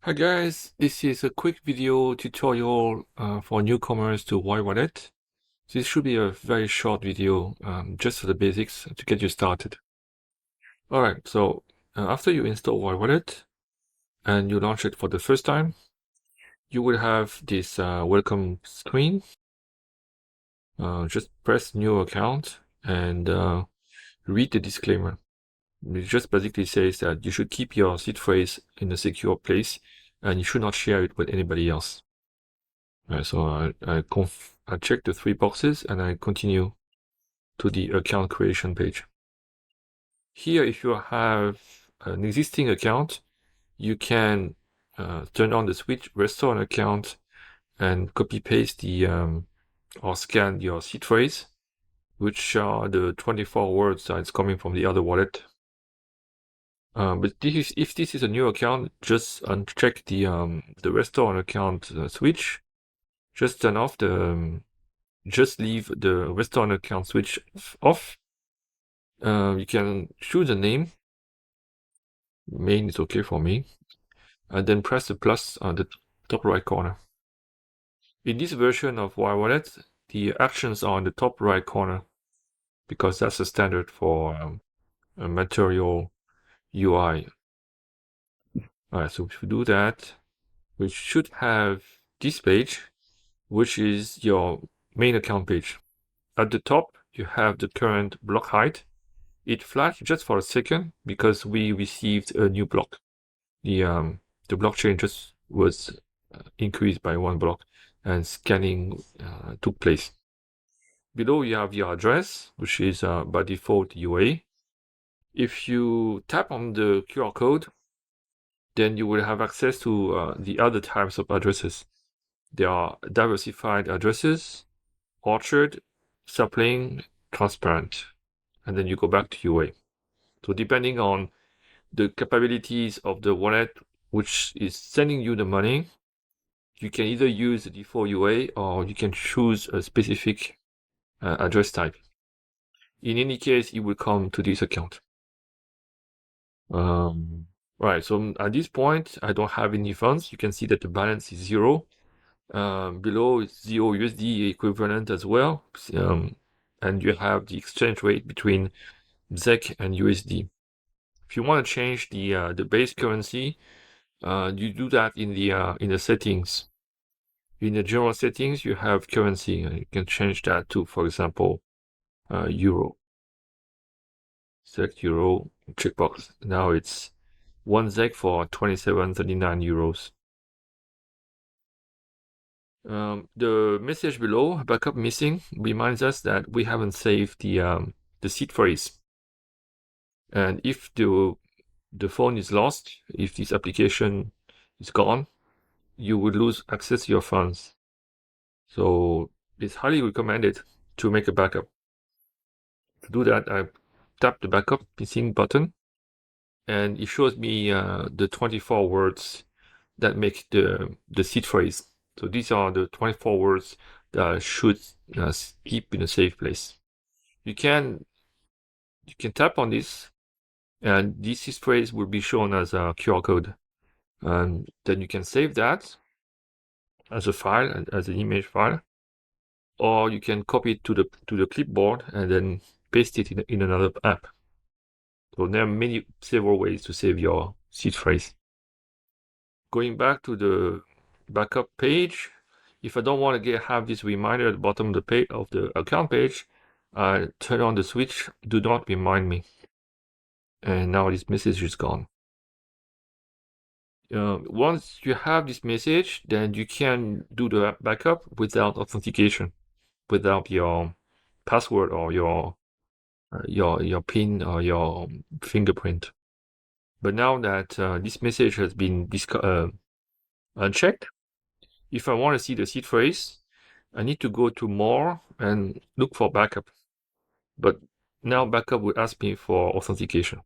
Hi guys, this is a quick video tutorial for newcomers to YWALLET. This should be a very short video, just for the basics to get you started. Alright, so after you install YWALLET and you launch it for the first time, you will have this welcome screen. Just press new account and read the disclaimer. It just basically says that you should keep your seed phrase in a secure place and you should not share it with anybody else. So I check the three boxes and I continue to the account creation page. Here, if you have an existing account, you can turn on the switch, restore an account, and copy paste the or scan your seed phrase, which are the 24 words that's coming from the other wallet. But if this is a new account, just uncheck the restore an account switch. Just turn off just leave the restore an account switch off. You can choose a name. Main is okay for me. And then press the plus on the top right corner. In this version of YWALLET, the actions are on the top right corner because that's the standard for a material UI. Alright, so if you do that, we should have this page, which is your main account page. At the top, you have the current block height. It flashed just for a second because we received a new block. The blockchain just was increased by one block and scanning took place. Below you have your address, which is by default UA. If you tap on the QR code, then you will have access to the other types of addresses. There are diversified addresses, orchard, sapling, transparent, and then you go back to UA. So depending on the capabilities of the wallet which is sending you the money, you can either use the default UA or you can choose a specific address type. In any case, it will come to this account. Right, so at this point, I don't have any funds. You can see that the balance is 0. Below is 0 USD equivalent as well. And you have the exchange rate between ZEC and USD. If you want to change the base currency, you do that in the settings. In the general settings, you have currency, and you can change that to, for example, euro. Select euro, checkbox. Now it's 1 ZEC for 27.39 euros. The message below, backup missing, reminds us that we haven't saved the seed phrase. And if the phone is lost, if this application is gone, you would lose access to your funds. So it's highly recommended to make a backup. To do that, I tap the backup missing button, and it shows me the 24 words that make the seed phrase. So these are the 24 words that should keep in a safe place. You can tap on this, and this seed phrase will be shown as a QR code, and then you can save that as a file, as an image file, or you can copy it to the clipboard and then paste it in another app. So there are several ways to save your seed phrase. Going back to the backup page, if I don't want to have this reminder at the bottom of the page of the account page, I turn on the switch, do not remind me. And now this message is gone. Once you have this message, then you can do the backup without authentication, without your password or your PIN or your fingerprint. But now that this message has been unchecked, if I want to see the seed phrase, I need to go to more and look for backup. But now backup will ask me for authentication.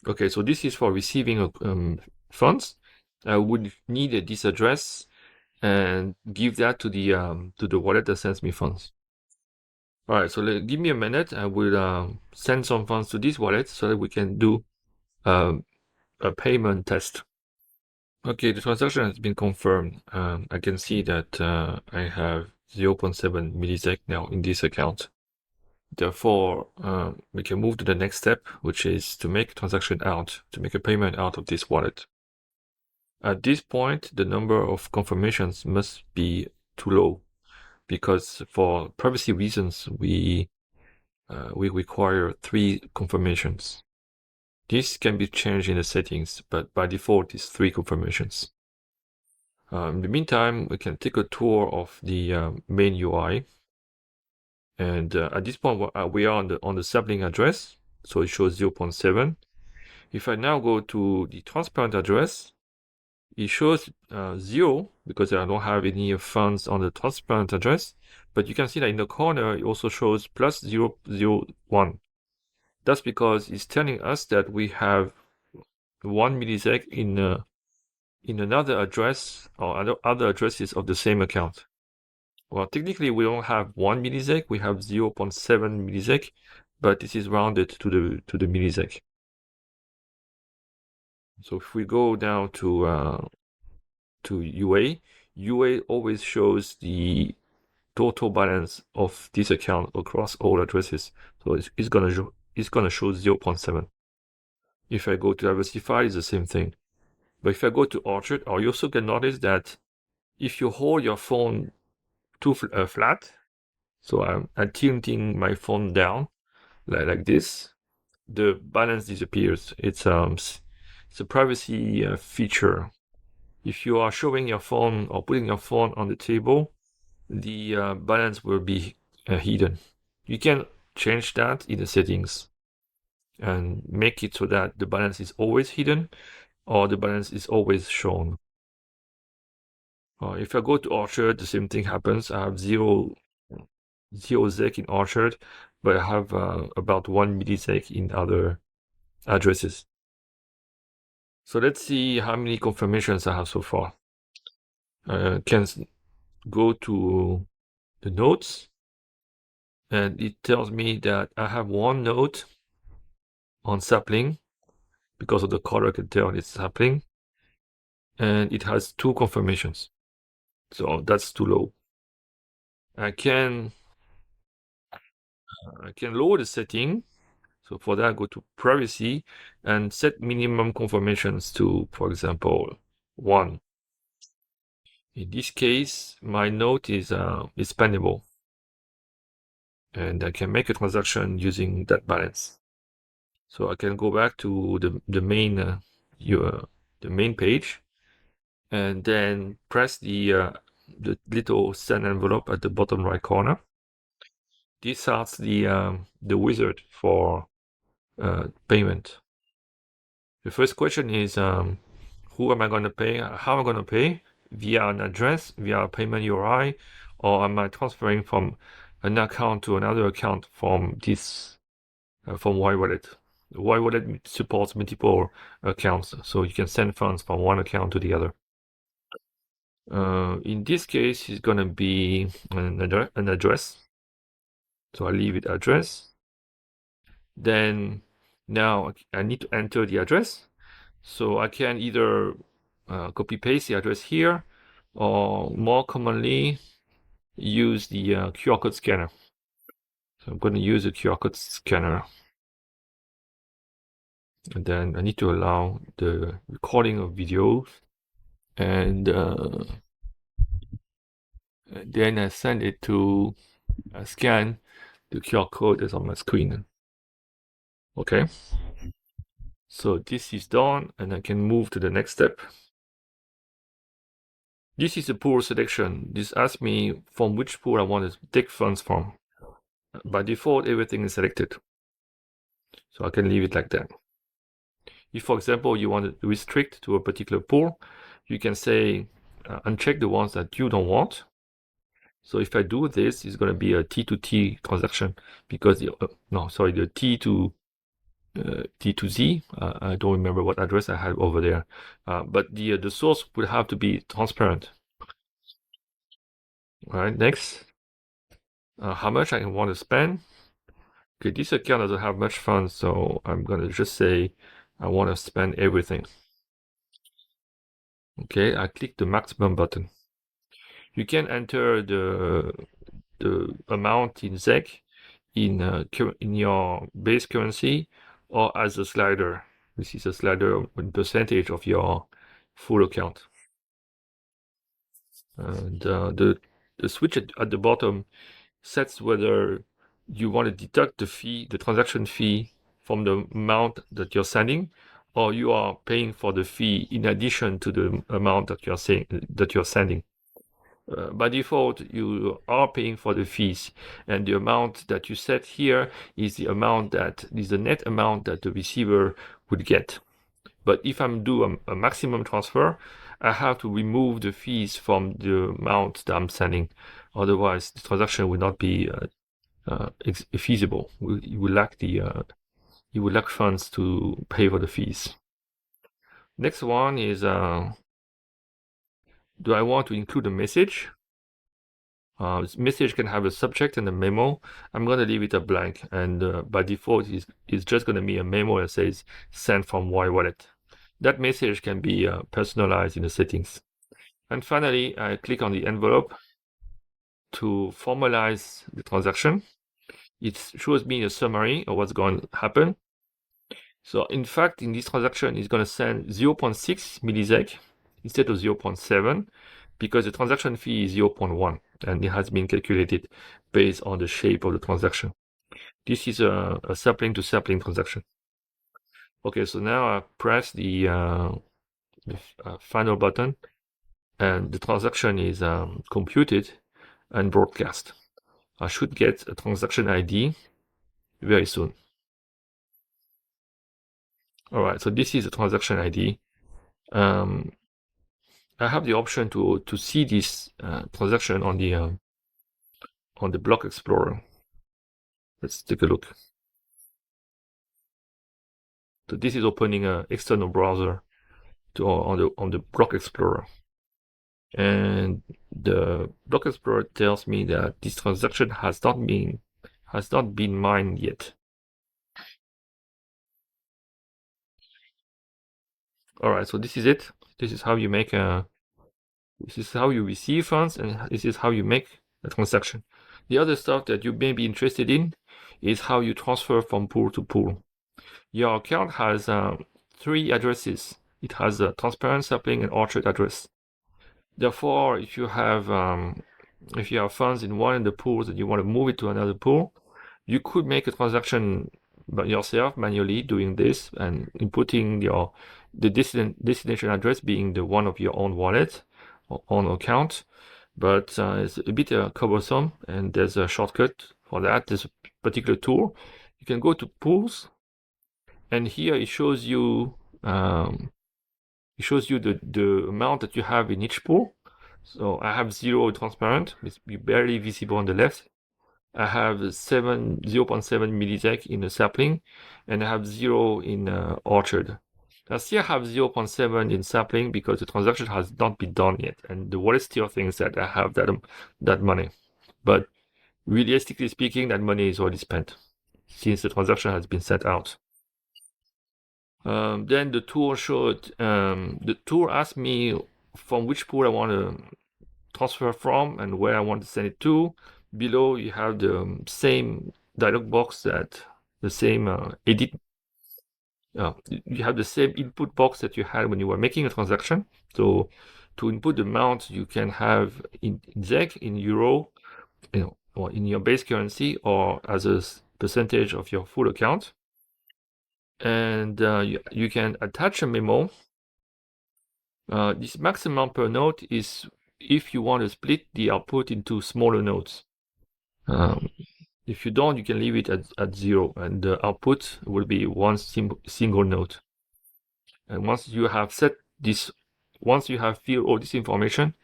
Okay, so this is for receiving funds. I would need this address and give that to the wallet that sends me funds. All right, so give me a minute. I will send some funds to this wallet so that we can do a a payment test. Okay, the transaction has been confirmed. I can see that I have 0.7 millisec now in this account. Therefore, we can move to the next step, which is to make a transaction out, to make a payment out of this wallet. At this point, the number of confirmations must be too low, because for privacy reasons, we require 3 confirmations. This can be changed in the settings, but by default, it's 3 confirmations. In the meantime, we can take a tour of the main UI. And at this point, we are on the sampling address, so it shows 0.7. If I now go to the transparent address, it shows 0 because I don't have any funds on the transparent address. But you can see that in the corner, it also shows plus 0.01. That's because it's telling us that we have 1 millisec in another address or other addresses of the same account. Well, technically, we don't have 1 millisec, we have 0.7 millisec, but this is rounded to the millisec. So if we go down to UA always shows the total balance of this account across all addresses. So it's gonna show 0.7. If I go to diversify, it's the same thing. But if I go to Orchard, you also can notice that if you hold your phone too flat, so I'm tilting my phone down like this, the balance disappears. It's a privacy feature. If you are showing your phone or putting your phone on the table, the balance will be hidden. You can change that in the settings and make it so that the balance is always hidden or the balance is always shown. If I go to Orchard, the same thing happens. I have 0 sec in Orchard, but I have about 1 millisec in other addresses. So let's see how many confirmations I have so far. Can go to the notes, and it tells me that I have 1 note on sapling because of the color. I can tell it's sapling, and it has 2 confirmations. So that's too low. I can lower the setting. So for that, go to privacy and set minimum confirmations to, for example, 1. In this case, my note is spendable, and I can make a transaction using that balance. So I can go back to the main page, and then press the little send envelope at the bottom right corner. This starts the wizard for payment. The first question is who am I going to pay? How am I going to pay? Via an address, via a payment URI, or am I transferring from an account to another account from this from YWALLET? YWALLET supports multiple accounts, so you can send funds from one account to the other. In this case, it's going to be an address. So I leave it address. Then now I need to enter the address. So I can either copy paste the address here, or more commonly use the QR code scanner. So I'm going to use the QR code scanner. And then I need to allow the recording of videos. And then I send it to scan the QR code that's on my screen. Okay. So this is done, and I can move to the next step. This is a pool selection. This asks me from which pool I want to take funds from. By default, everything is selected. So I can leave it like that. If, for example, you want to restrict to a particular pool, you can say uncheck the ones that you don't want. So if I do this, it's going to be a T2T transaction because the T to Z. I don't remember what address I had over there, but the source would have to be transparent. All right, next, how much I want to spend. Okay, this account doesn't have much funds, so I'm gonna just say I want to spend everything. Okay, I click the maximum button. You can enter the amount in ZEC in your base currency or as a slider. This is a slider in percentage of your full account. And the switch at the bottom sets whether you want to deduct the fee, the transaction fee, from the amount that you're sending, or you are paying for the fee in addition to the amount that you're sending. By default, you are paying for the fees, and the amount that you set here is the net amount that the receiver would get. But if I'm doing a maximum transfer, I have to remove the fees from the amount that I'm sending. Otherwise, the transaction will not be feasible. You will lack funds to pay for the fees. Next one is, do I want to include a message? This message can have a subject and a memo. I'm going to leave it a blank, and by default, it's just going to be a memo that says send from YWALLET. That message can be personalized in the settings. And finally, I click on the envelope to formalize the transaction. It shows me a summary of what's going to happen. So in fact, in this transaction, it's going to send 0.6 millisec instead of 0.7 because the transaction fee is 0.1 and it has been calculated based on the shape of the transaction. This is a sapling to sapling transaction. Okay, so now I press the final button and the transaction is computed and broadcast. I should get a transaction ID very soon. All right, so this is a transaction ID. I have the option to see this transaction on the block explorer. Let's take a look. So this is opening an external browser on the block explorer, and the block explorer tells me that this transaction has not been mined yet. All right, so this is it. This is how you receive funds, and this is how you make a transaction. The other stuff that you may be interested in is how you transfer from pool to pool. Your account has 3 addresses. It has a transparent, sapling, and orchard address. Therefore, if you have funds in one of the pools and you want to move it to another pool, you could make a transaction by yourself manually doing this and inputting the destination address being the one of your own wallet or own account. But it's a bit cumbersome, and there's a shortcut for that. There's a particular tool. You can go to pools, and here it shows you the amount that you have in each pool. So I have 0 transparent, it's barely visible on the left. I have 0.7 millisec in the sapling, and I have 0 in orchard. I still have 0.7 in sapling because the transaction has not been done yet, and the wallet still thinks that I have that money. But realistically speaking, that money is already spent since the transaction has been sent out. Then the tool asked me from which pool I want to transfer from and where I want to send it to. Below you have the same dialog box you have the same input box that you had when you were making a transaction. So to input the amount you can have in ZEC, in euro, or in your base currency, or as a percentage of your full account. And you can attach a memo. This maximum per node is if you want to split the output into smaller nodes. If you don't, you can leave it at 0, and the output will be one single node. And once you have filled all this information,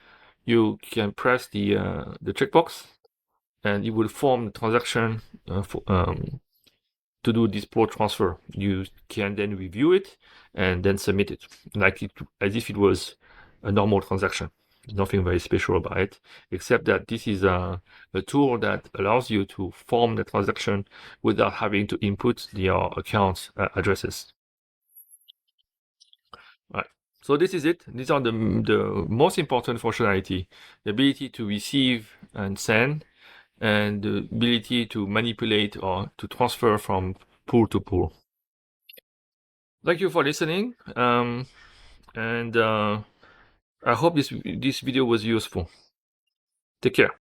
you can press the checkbox, and it will form the transaction to do this port transfer. You can then review it and then submit it, as if it was a normal transaction. There's nothing very special about it, except that this is a tool that allows you to form the transaction without having to input your account addresses. Right. So this is it. These are the most important functionality: the ability to receive and send, and the ability to manipulate or to transfer from pool to pool. Thank you for listening, and I hope this video was useful. Take care.